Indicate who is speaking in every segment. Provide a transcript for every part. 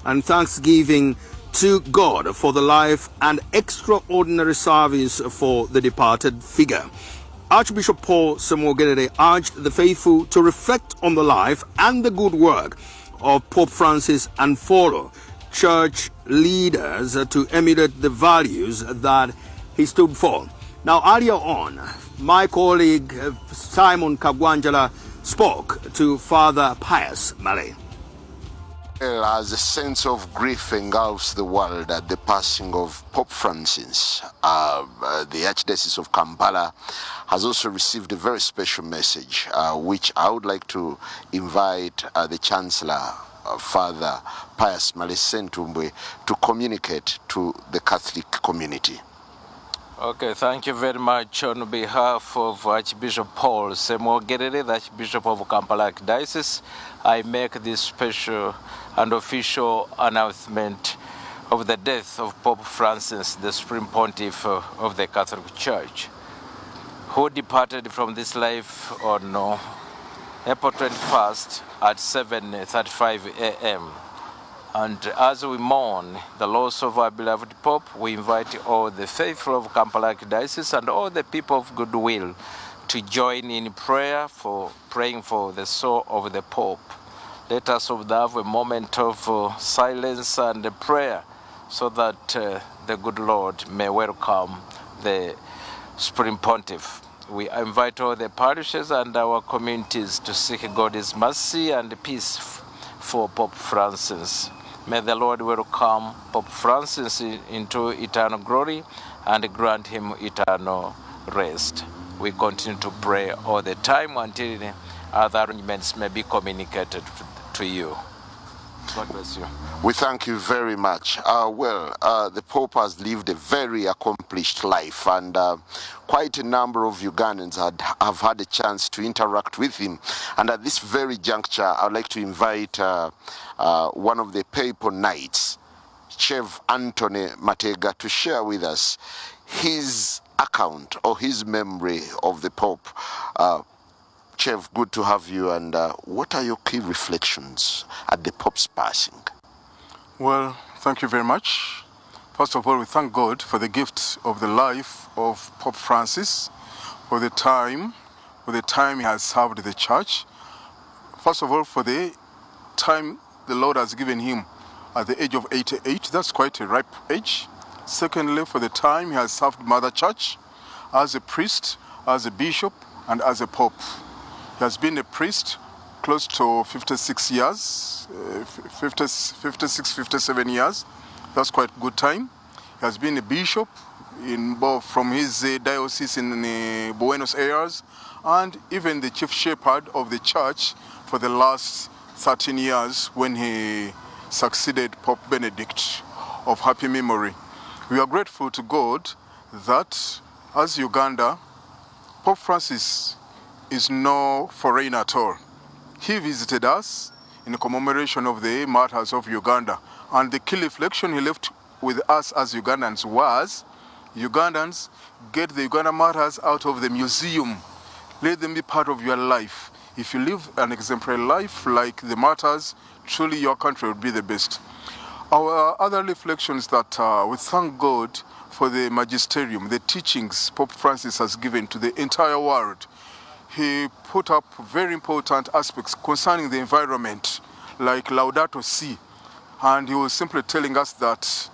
Speaker 1: and thanksgiving to God for the life and extraordinary service for the departed figure. Archbishop Paul Semogerere urged the faithful to reflect on the life and the good work of Pope Francis and follow church leaders to emulate the values that he stood for. Now, earlier on, my colleague Simon Kagwanjala spoke to Father Pius Malay.
Speaker 2: As a sense of grief engulfs the world at the passing of Pope Francis, the Archdiocese of Kampala has also received a very special message, which I would like to invite the Chancellor, Father Pius Malay Sentumbwe, to communicate to the Catholic community.
Speaker 3: Okay, thank you very much. On behalf of Archbishop Paul Semogerere, the Archbishop of Kampala Diocese, I make this special and official announcement of the death of Pope Francis, the Supreme Pontiff of the Catholic Church, who departed from this life on April 21st at 7:35 a.m. And as we mourn the loss of our beloved Pope, we invite all the faithful of Kampala Diocese and all the people of goodwill to join in prayer for praying for the soul of the Pope. Let us observe a moment of silence and prayer so that the good Lord may welcome the Supreme Pontiff. We invite all the parishes and our communities to seek God's mercy and peace for Pope Francis. May the Lord welcome Pope Francis into eternal glory and grant him eternal rest. We continue to pray all the time until other arrangements may be communicated to you. God bless you.
Speaker 2: We thank you very much. The Pope has lived a very accomplished life, and quite a number of Ugandans have had a chance to interact with him. And at this very juncture, I'd like to invite one of the papal knights, Chef Anthony Matega, to share with us his account or his memory of the Pope. Chef, good to have you, and what are your key reflections at the Pope's passing?
Speaker 4: Well, thank you very much. First of all, we thank God for the gift of the life of Pope Francis, for the time he has served the Church. First of all, for the time the Lord has given him at the age of 88, that's quite a ripe age. Secondly, for the time he has served Mother Church as a priest, as a bishop, and as a pope. He has been a priest close to 56 years, 57 years. That's quite a good time. He has been a bishop from his diocese in Buenos Aires, and even the chief shepherd of the church for the last 13 years when he succeeded Pope Benedict of happy memory. We are grateful to God that as Uganda, Pope Francis is no foreigner at all. He visited us in commemoration of the martyrs of Uganda, and the key reflection he left with us as Ugandans was, Ugandans, get the Uganda martyrs out of the museum. Let them be part of your life. If you live an exemplary life like the martyrs, truly your country will be the best. Our other reflection is that we thank God for the magisterium, the teachings Pope Francis has given to the entire world. He put up very important aspects concerning the environment, like Laudato Si, and he was simply telling us that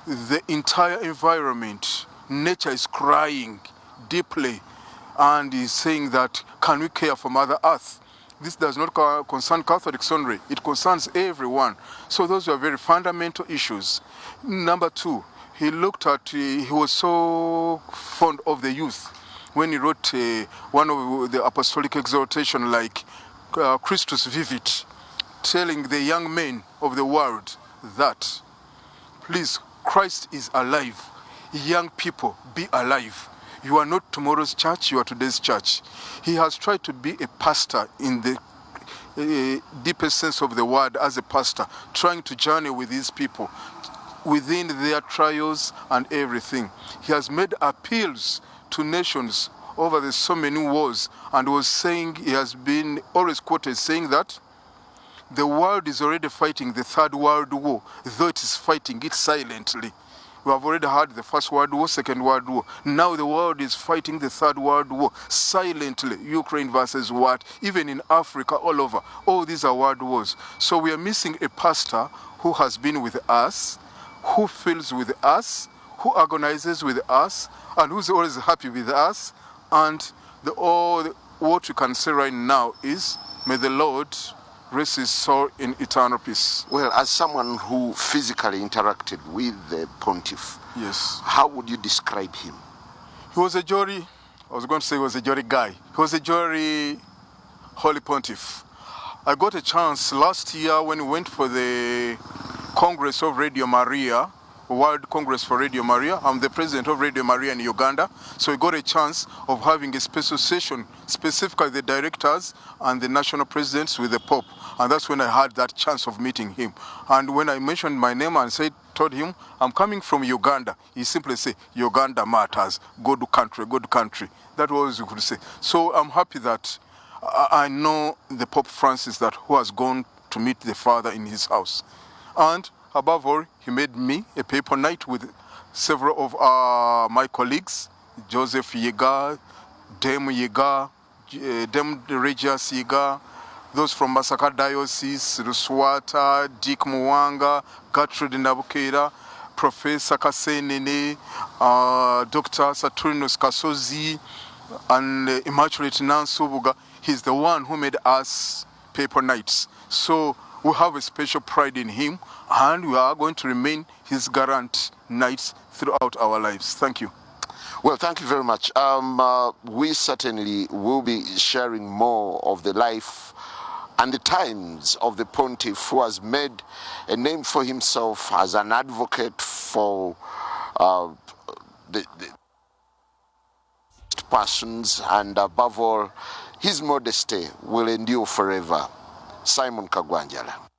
Speaker 4: the entire environment, nature is crying deeply, and he's saying that, can we care for Mother Earth? This does not concern Catholics only, it concerns everyone. So those were very fundamental issues. Number two, he was so fond of the youth. When he wrote one of the apostolic exhortation like Christus Vivit, telling the young men of the world that, please, Christ is alive. Young people, be alive. You are not tomorrow's church, you are today's church. He has tried to be a pastor in the deepest sense of the word, as a pastor, trying to journey with these people within their trials and everything. He has made appeals to nations over the so many wars, and was saying, he has been always quoted saying that The world is already fighting the Third World War, though it is fighting it silently. We have already had the First World War, Second World War. Now the world is fighting the Third World War silently. Ukraine versus what? Even in Africa, all over. All these are world wars. So we are missing a pastor who has been with us, who feels with us, who organizes with us, and who's always happy with us. And what we can say right now is, may the Lord rest his soul in eternal peace.
Speaker 2: Well, as someone who physically interacted with the pontiff,
Speaker 4: Yes.
Speaker 2: how would you describe him?
Speaker 4: He was a jolly, I was going to say he was a jolly guy. He was a jolly holy pontiff. I got a chance last year when we went for the Congress of Radio Maria, World Congress for Radio Maria. I'm the president of Radio Maria in Uganda. So we got a chance of having a special session, specifically the directors and the national presidents with the Pope. And that's when I had that chance of meeting him. And when I mentioned my name and told him, I'm coming from Uganda, he simply said, Uganda matters, go to country, go to country. That was what he could say. So I'm happy that I know the Pope Francis who has gone to meet the Father in his house. And above all, he made me a paper knight with several of my colleagues, Joseph Yega, Dem Yega, Dem Regius Yega, those from Masaka Diocese, Ruswata, Dick Muwanga, Gertrude Nabukera, Professor Kasenene, Dr. Saturnus Kasozi, and Immaculate Nansubuga. He's the one who made us paper knights. So we have a special pride in him, and we are going to remain his guarant knights throughout our lives. Thank you.
Speaker 2: Well, thank you very much. We certainly will be sharing more of the life and the times of the pontiff who has made a name for himself as an advocate for the persons, and above all, his modesty will endure forever. Simon Kagwanjala.